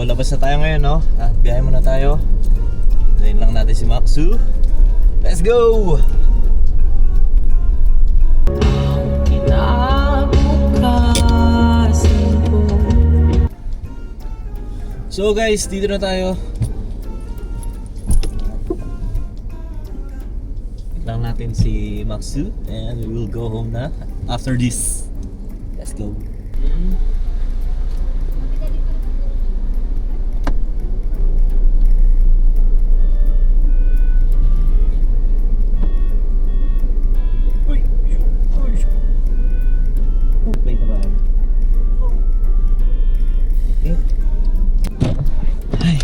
labas na tayo ngayon, no? At biyahe muna tayo. Dahin lang natin si Maxu. Let's go! So guys, dito na tayo. Lang natin si Maxu and we will go home na after this. Let's go. Wait na ba? Okay. Ay.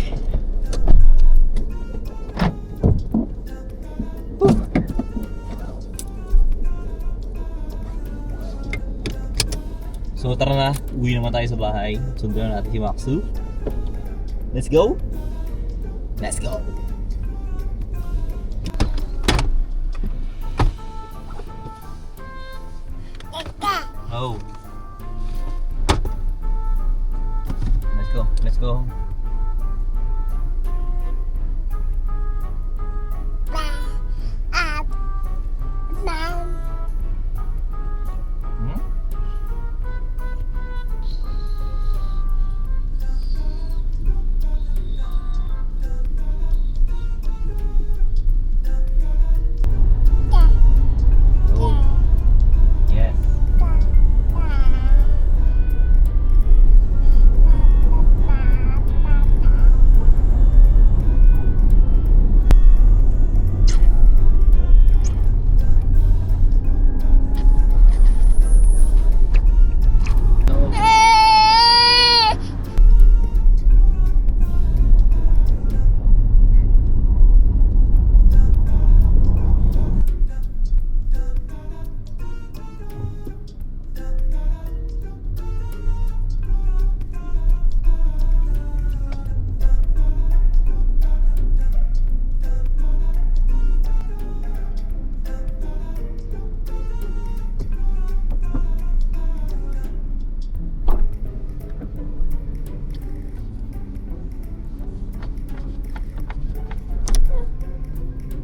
So tara na, uwi naman tayo sa bahay. Sundan natin si Maxu. Let's go! Let's go! Oh. Let's go. Let's go. Hmm? Oh. Yes.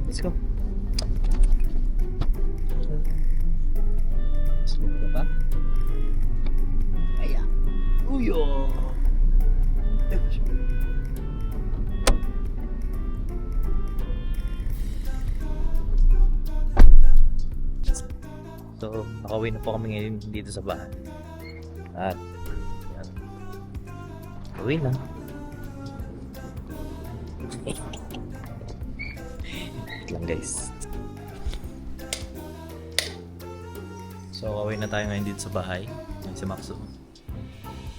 Let's go. Smoke ka pa? Aya. Uyo. So, nakauwi na po kami ngayon dito sa bahay. At, yan. Uwi na. Lang guys. So away na tayo ngayon dito sa bahay. Yan si Maxu.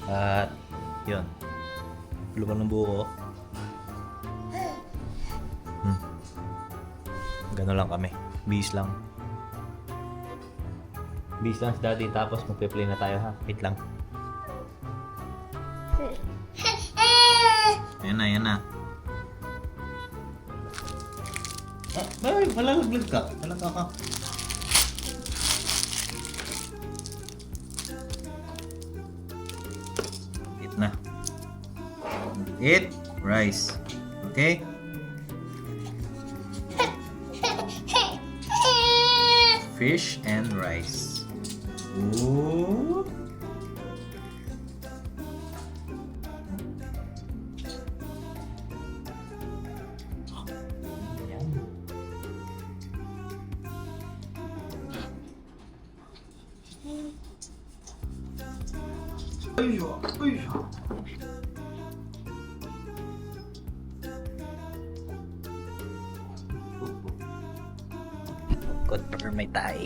At yun, luman ng buko. Gano'n lang kami. Bis lang. Bis lang si daddy. Tapos magpe-play na tayo ha. Wait lang. Ayan na, ayan na. Ay, malalaglag ka. Malaglag ka. Eat na. Eat rice. Okay? Fish and rice. Ooh. Good for may tae.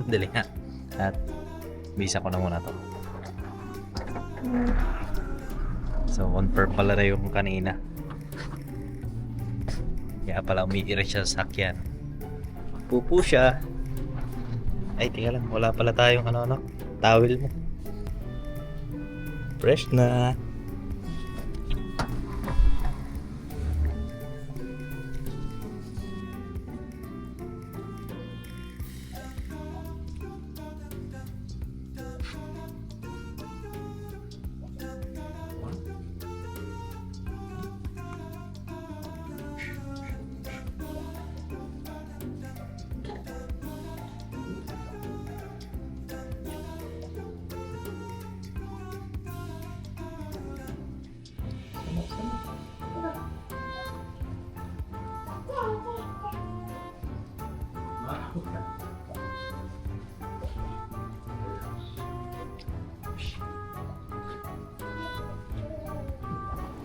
Dali nga. At bisa ko na muna to. So confirm pala na yung kanina. Kaya pala umiira siya sa sakyan. Pupo siya. Ay, tingnan lang. Wala pala tayong towel mo. Fresh na.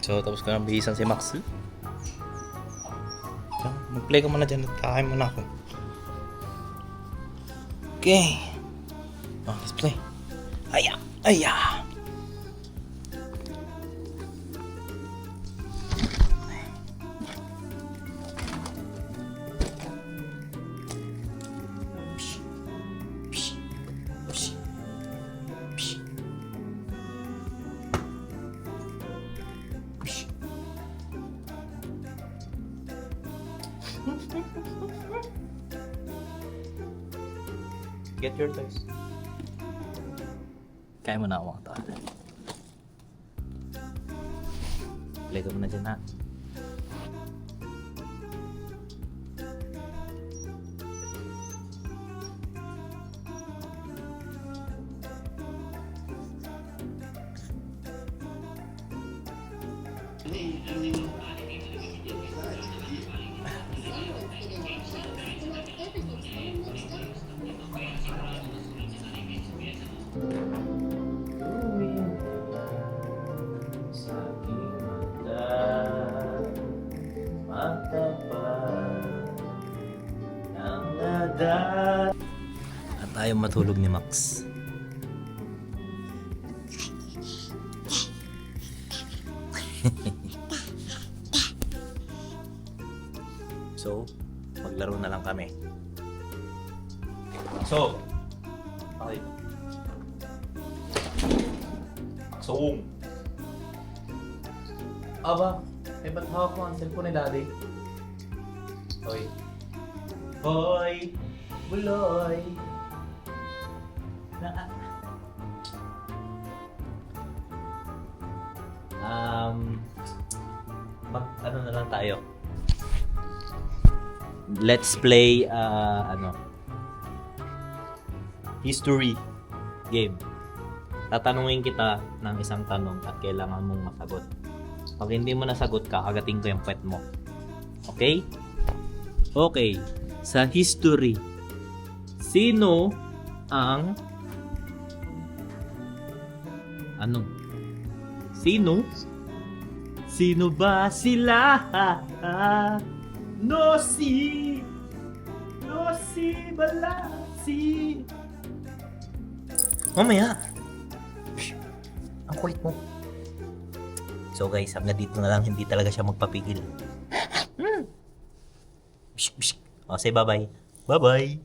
So, tapos ko nang bihisan si Max. So, mag-play ka muna dyan at kakain muna ako. Okay. Oh, let's play. Aya! Aya! Get your toys. Kaya mo na ako mga tao. Play ka muna dyan ha. At ayaw matulog ni Max. So, maglaro na lang kami. So, okay. So, aba, ba't hawak mo ang cellphone ni Daddy? Hoy. Hoy! Buloy! Ano na lang tayo? Let's play, history game. Tatanungin kita ng isang tanong at kailangan mong masagot. Pag hindi mo nasagot, kakagating ko yung puwet mo. Okay? Okay. Sa history, sino ang Sino ba sila? Nosi Balasi. Mamaya. Ang kulit mo. So guys, hanggang dito na lang, hindi talaga siya magpapigil. O, say bye-bye. Bye-bye.